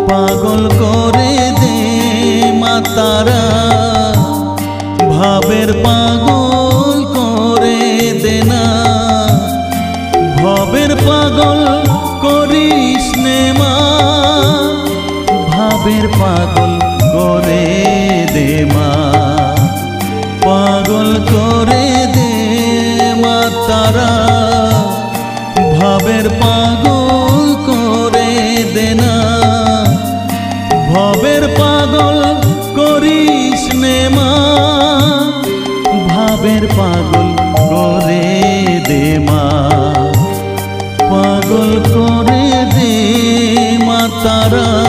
পাগল করে দে মা তারা, ভাবের পাগল করে দে না। ভবের পাগল করিস নে মা, ভাবের পাগল করে দে মা। পাগল করে দে মা তারা, ভাবের পাগল